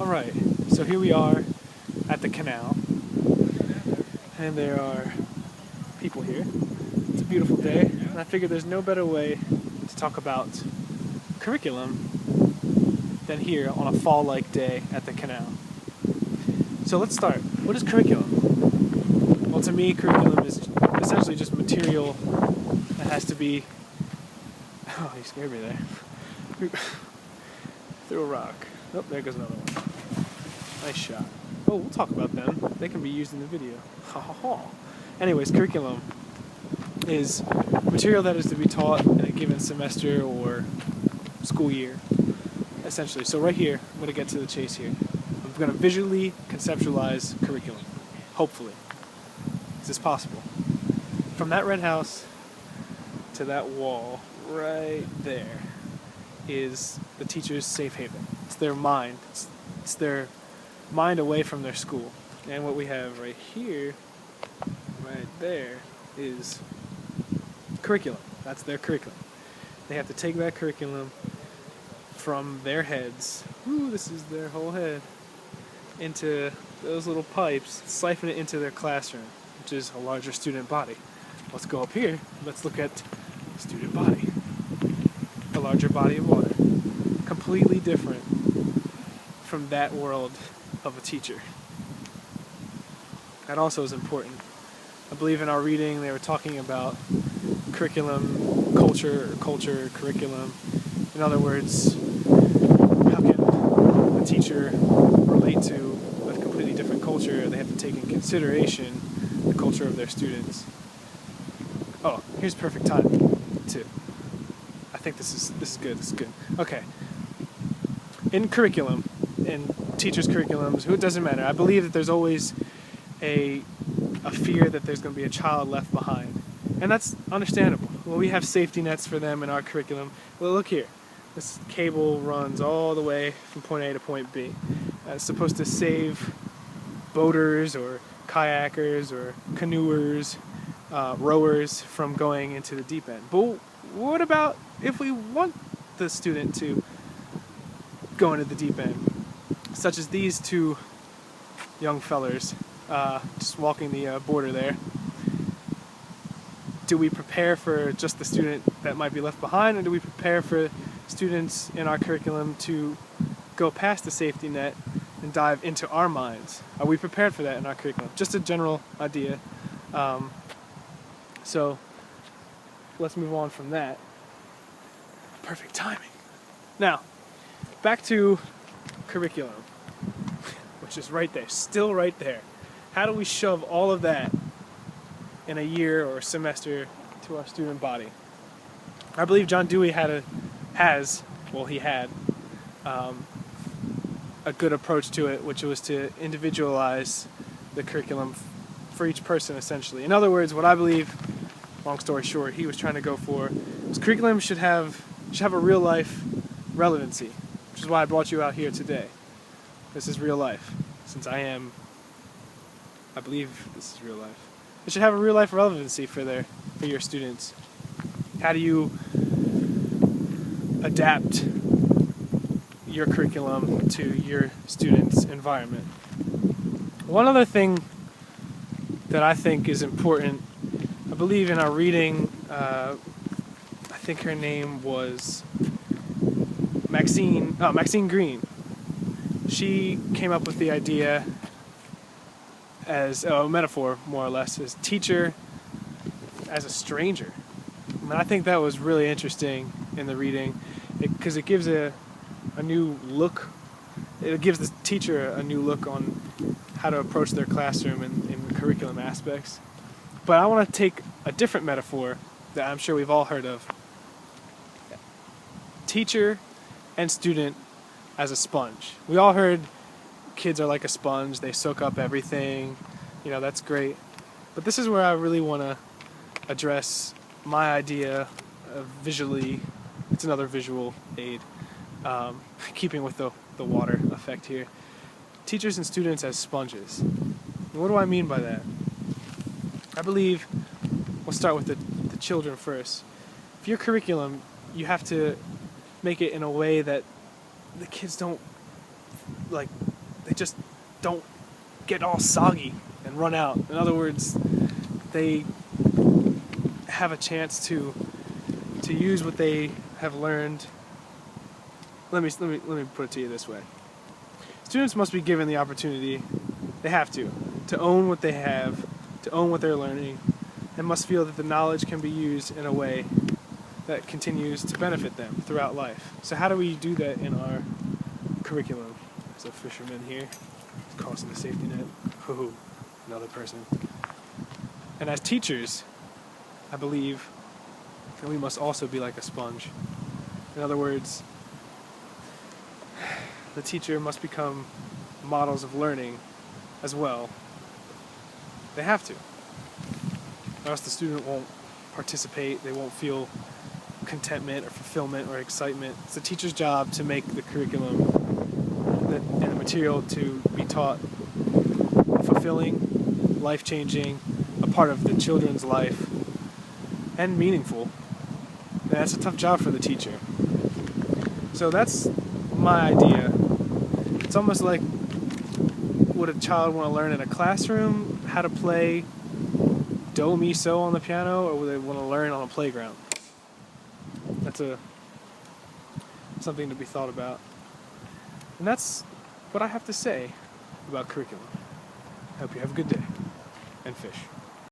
Alright, so here we are at the canal, and there are people here. It's a beautiful day, and I figured there's no better way to talk about curriculum than here on a fall-like day at the canal. So let's start. What is curriculum? Well, to me, curriculum is essentially just material that has to be... Oh, you scared me there. Threw a rock. Oh, there goes another one. Nice shot. Oh, we'll talk about them. They can be used in the video. Ha ha ha. Anyways, curriculum is material that is to be taught in a given semester or school year, essentially. So right here, I'm going to get to the chase here. I'm going to visually conceptualize curriculum. Hopefully. Is this possible? From that red house to that wall right there is the teacher's safe haven. It's their mind. It's their mind away from their school. And what we have right here, right there, is curriculum. That's their curriculum. They have to take that curriculum from their heads, this is their whole head, into those little pipes, siphon it into their classroom, which is a larger student body. Let's go up here. Let's look at student body. A larger body of water. Completely different from that world of a teacher. That also is important. I believe in our reading they were talking about curriculum, culture, curriculum. In other words, how can a teacher relate to a completely different culture? They have to take in consideration the culture of their students. Oh, here's perfect timing too. I think this is good. Okay. In curriculum, in teachers' curriculums, it doesn't matter. I believe that there's always a fear that there's going to be a child left behind. And that's understandable. Well, we have safety nets for them in our curriculum. Well, look here. This cable runs all the way from point A to point B. It's supposed to save boaters or kayakers or canoers, rowers from going into the deep end. But what about if we want the student to go into the deep end? Such as these two young fellers just walking the border there. Do we prepare for just the student that might be left behind, or do we prepare for students in our curriculum to go past the safety net and dive into our minds? Are we prepared for that in our curriculum? Just a general idea. So let's move on from that. Perfect timing. Now, back to curriculum, which is right there, still right there. How do we shove all of that in a year or a semester to our student body? I believe John Dewey had a good approach to it, which was to individualize the curriculum for each person, essentially. In other words, what I believe, long story short, he was trying to go for was curriculum should have a real life relevancy, which is why I brought you out here today. This is real life, since I believe this is real life. It should have a real life relevancy for your students. How do you adapt your curriculum to your students' environment? One other thing that I think is important, I believe in our reading, I think her name was Maxine Green. She came up with the idea as a metaphor, more or less, as teacher as a stranger. And I think that was really interesting in the reading, because it gives a new look. It gives the teacher a new look on how to approach their classroom in curriculum aspects. But I want to take a different metaphor that I'm sure we've all heard of. Teacher and student as a sponge. We all heard kids are like a sponge, they soak up everything, that's great. But this is where I really want to address my idea of visually, it's another visual aid, keeping with the water effect here. Teachers and students as sponges. And what do I mean by that? I believe, we'll start with the children first. For your curriculum, you have to make it in a way that the kids don't like, they just don't get all soggy and run out. In other words, they have a chance to use what they have learned. Let me put it to you this way. Students must be given the opportunity, they have to own what they have, to own what they're learning, and must feel that the knowledge can be used in a way that continues to benefit them throughout life. So how do we do that in our curriculum? There's a fisherman here, he's crossing the safety net. Ooh, another person. And as teachers, I believe that we must also be like a sponge. In other words, the teacher must become models of learning as well. They have to. Or else the student won't participate, they won't feel contentment or fulfillment or excitement. It's the teacher's job to make the curriculum and the material to be taught fulfilling, life-changing, a part of the children's life, and meaningful. And that's a tough job for the teacher. So that's my idea. It's almost like, would a child want to learn in a classroom how to play do, mi, so on the piano, or would they want to learn on a playground? That's something to be thought about. And that's what I have to say about curriculum. I hope you have a good day, and fish.